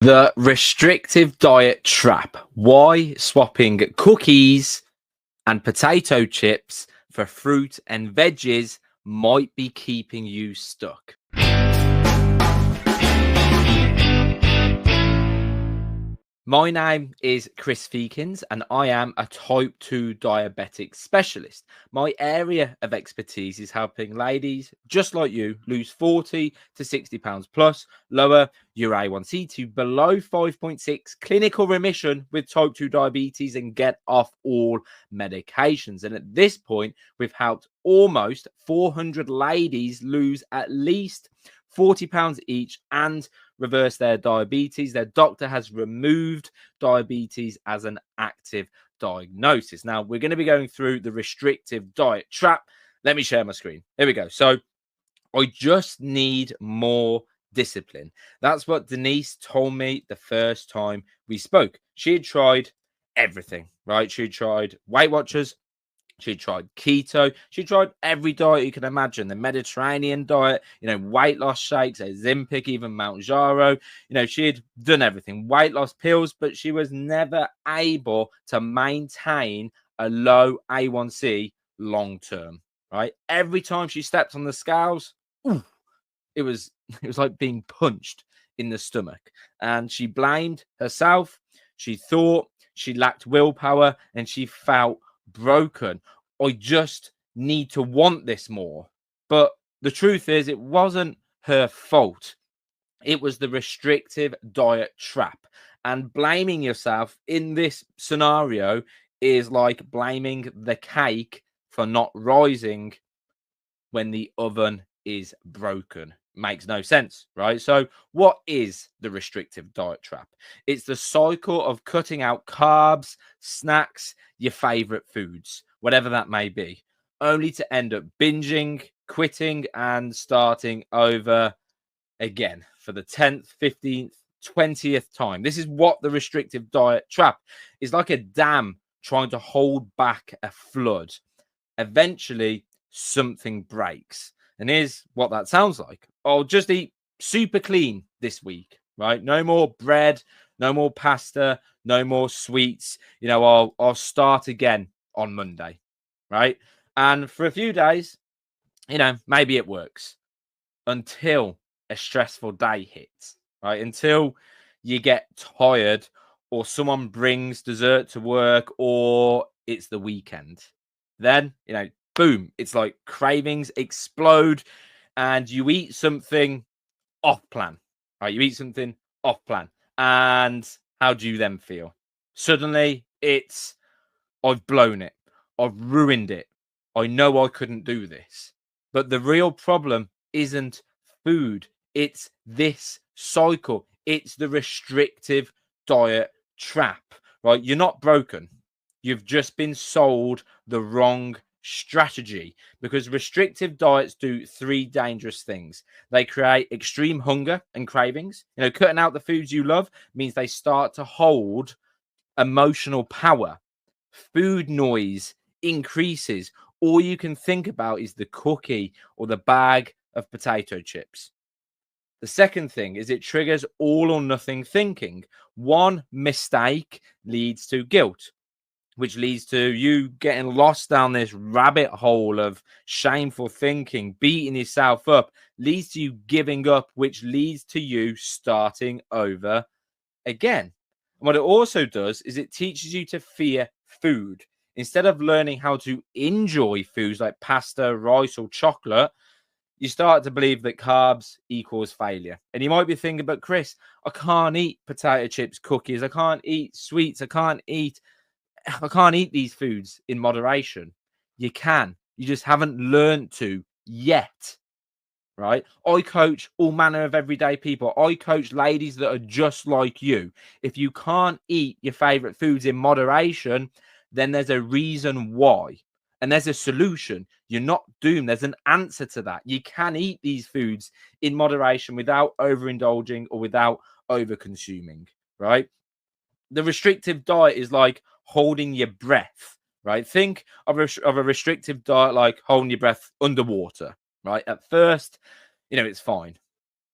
The restrictive diet trap. Why swapping cookies and potato chips for fruit and veggies might be keeping you stuck. My name is Chris Feekins, and I am a type 2 diabetic specialist. My area of expertise is helping ladies just like you lose 40 to 60 pounds plus, lower your A1C to below 5.6, clinical remission with type 2 diabetes, and get off all medications. And at this point, we've helped almost 400 ladies lose at least 40 pounds each and reverse their diabetes. Their doctor has removed diabetes as an active diagnosis. Now, we're going to be going through the restrictive diet trap. Let me share my screen. Here we go. So, I just need more discipline. That's what Denise told me the first time we spoke. She had tried everything, right? She tried Weight Watchers. She tried keto. She tried every diet you can imagine. The Mediterranean diet, weight loss shakes, Ozempic, even Mount Jaro. She had done everything. Weight loss pills, but she was never able to maintain a low A1C long term, right? Every time she stepped on the scales, it was like being punched in the stomach. And she blamed herself. She thought she lacked willpower and she felt broken. I just need to want this more. But the truth is, it wasn't her fault. It was the restrictive diet trap. And blaming yourself in this scenario is like blaming the cake for not rising when the oven is broken. Makes no sense, right? So, what is the restrictive diet trap? It's the cycle of cutting out carbs, snacks, your favorite foods, whatever that may be, only to end up binging, quitting, and starting over again for the 10th, 15th, 20th time. This is what the restrictive diet trap is, like a dam trying to hold back a flood. Eventually, something breaks. And here's what that sounds like. I'll just eat super clean this week, right? No more bread, no more pasta, no more sweets. I'll start again on Monday, right? And for a few days, maybe it works until a stressful day hits, right? Until you get tired or someone brings dessert to work or it's the weekend. Then, boom, it's like cravings explode and you eat something off plan, right? You eat something off plan. And how do you then feel? Suddenly it's, I've blown it. I've ruined it. I know I couldn't do this. But the real problem isn't food. It's this cycle. It's the restrictive diet trap, right? You're not broken. You've just been sold the wrong strategy, because restrictive diets do three dangerous things. They create extreme hunger and cravings. Cutting out the foods you love means they start to hold emotional power. Food noise increases. All you can think about is the cookie or the bag of potato chips. The second thing is it triggers all or nothing thinking. One mistake leads to guilt, which leads to you getting lost down this rabbit hole of shameful thinking, beating yourself up, leads to you giving up, which leads to you starting over again. And what it also does is it teaches you to fear food. Instead of learning how to enjoy foods like pasta, rice, or chocolate, you start to believe that carbs equals failure. And you might be thinking, but Chris, I can't eat potato chips, cookies. I can't eat sweets. I can't eat these foods in moderation. You can. You just haven't learned to yet, right? I coach all manner of everyday people. I coach ladies that are just like you. If you can't eat your favorite foods in moderation, then there's a reason why. And there's a solution. You're not doomed. There's an answer to that. You can eat these foods in moderation without overindulging or without over-consuming, right? The restrictive diet is like holding your breath, right? Think of a restrictive diet like holding your breath underwater, right? At first, it's fine.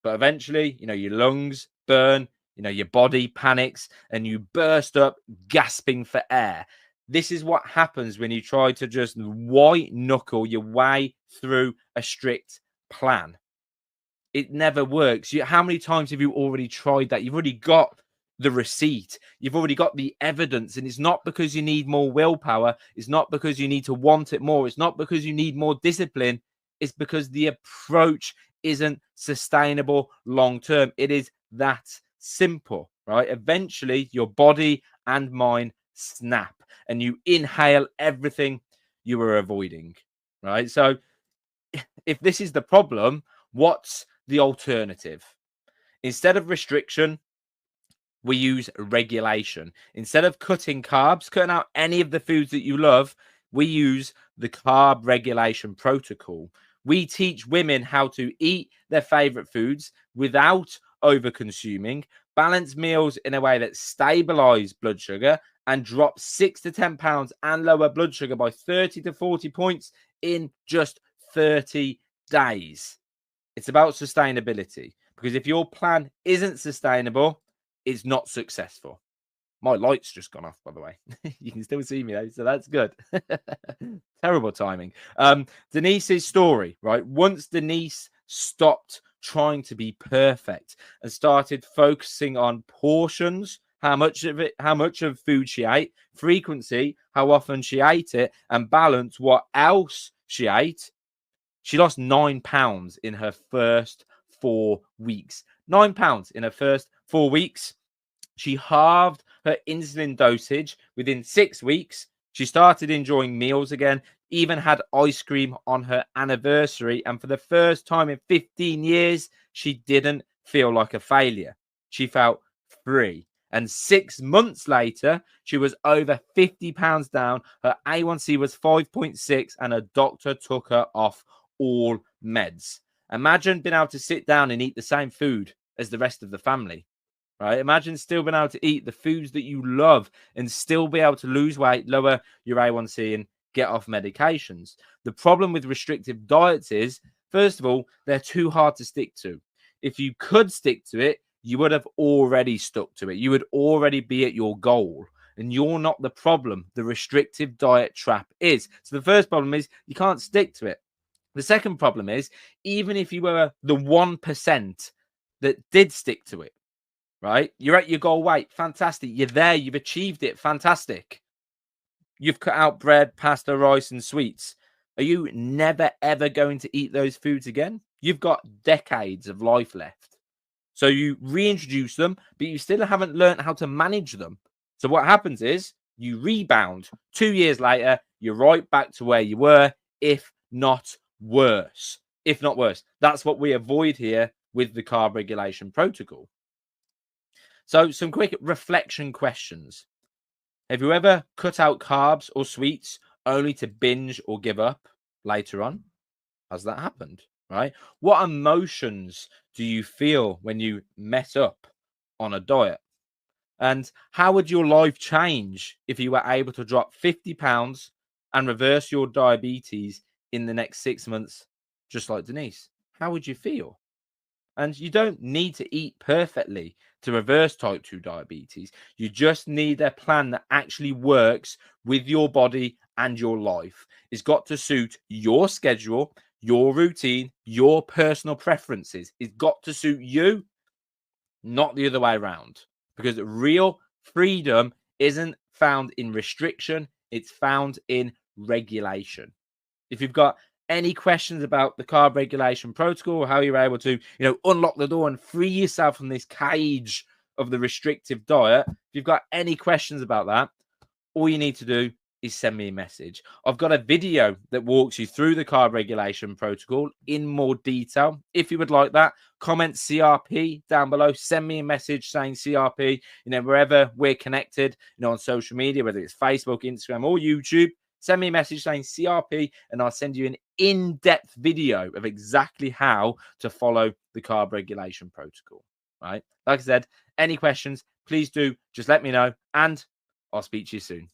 But eventually, your lungs burn, Your body panics and you burst up gasping for air. This is what happens when you try to just white knuckle your way through a strict plan. It never works. How many times have you already tried that? You've already got the receipt. You've already got the evidence. And it's not because you need more willpower. It's not because you need to want it more. It's not because you need more discipline. It's because the approach isn't sustainable long term. It is that simple, right? Eventually, your body and mind snap and you inhale everything you were avoiding, right? So if this is the problem, what's the alternative? Instead of restriction, we use regulation. Instead of cutting carbs, cutting out any of the foods that you love, we use the carb regulation protocol. We teach women how to eat their favorite foods without over consuming, balance meals in a way that stabilize blood sugar and drop 6 to 10 pounds and lower blood sugar by 30 to 40 points in just 30 days. It's about sustainability, because if your plan isn't sustainable, it's not successful. My light's just gone off, by the way. You can still see me though, so that's good. Terrible timing. Denise's story, right? Once Denise stopped trying to be perfect and started focusing on portions, how much of food she ate, frequency, how often she ate it, and balance, what else she ate, she lost 9 pounds in her first 4 weeks. 9 pounds in her first 4 weeks. She halved her insulin dosage within 6 weeks. She started enjoying meals again, even had ice cream on her anniversary. And for the first time in 15 years, she didn't feel like a failure. She felt free. And 6 months later, she was over 50 pounds down. Her A1C was 5.6 and her doctor took her off all meds. Imagine being able to sit down and eat the same food as the rest of the family. Right? Imagine still being able to eat the foods that you love and still be able to lose weight, lower your A1C, and get off medications. The problem with restrictive diets is, first of all, they're too hard to stick to. If you could stick to it, you would have already stuck to it. You would already be at your goal. And you're not the problem. The restrictive diet trap is. So the first problem is you can't stick to it. The second problem is, even if you were the 1% that did stick to it, right? You're at your goal weight. Fantastic. You're there. You've achieved it. Fantastic. You've cut out bread, pasta, rice, and sweets. Are you never, ever going to eat those foods again? You've got decades of life left. So you reintroduce them, but you still haven't learned how to manage them. So what happens is you rebound. 2 years later, you're right back to where you were, if not worse. If not worse. That's what we avoid here with the carb regulation protocol. So some quick reflection questions. Have you ever cut out carbs or sweets only to binge or give up later on? Has that happened? Right? What emotions do you feel when you mess up on a diet? And how would your life change if you were able to drop 50 pounds and reverse your diabetes in the next 6 months, just like Denise? How would you feel? And you don't need to eat perfectly to reverse type 2 diabetes. You just need a plan that actually works with your body and your life. It's got to suit your schedule, your routine, your personal preferences. It's got to suit you, not the other way around. Because real freedom isn't found in restriction, it's found in regulation. If you've got any questions about the carb regulation protocol, or how you're able to, unlock the door and free yourself from this cage of the restrictive diet, if you've got any questions about that, all you need to do is send me a message. I've got a video that walks you through the carb regulation protocol in more detail. If you would like that, comment CRP down below. Send me a message saying CRP, wherever we're connected, on social media, whether it's Facebook, Instagram, or YouTube. Send me a message saying CRP, and I'll send you an in-depth video of exactly how to follow the carb regulation protocol, right? Like I said, any questions, please do just let me know, and I'll speak to you soon.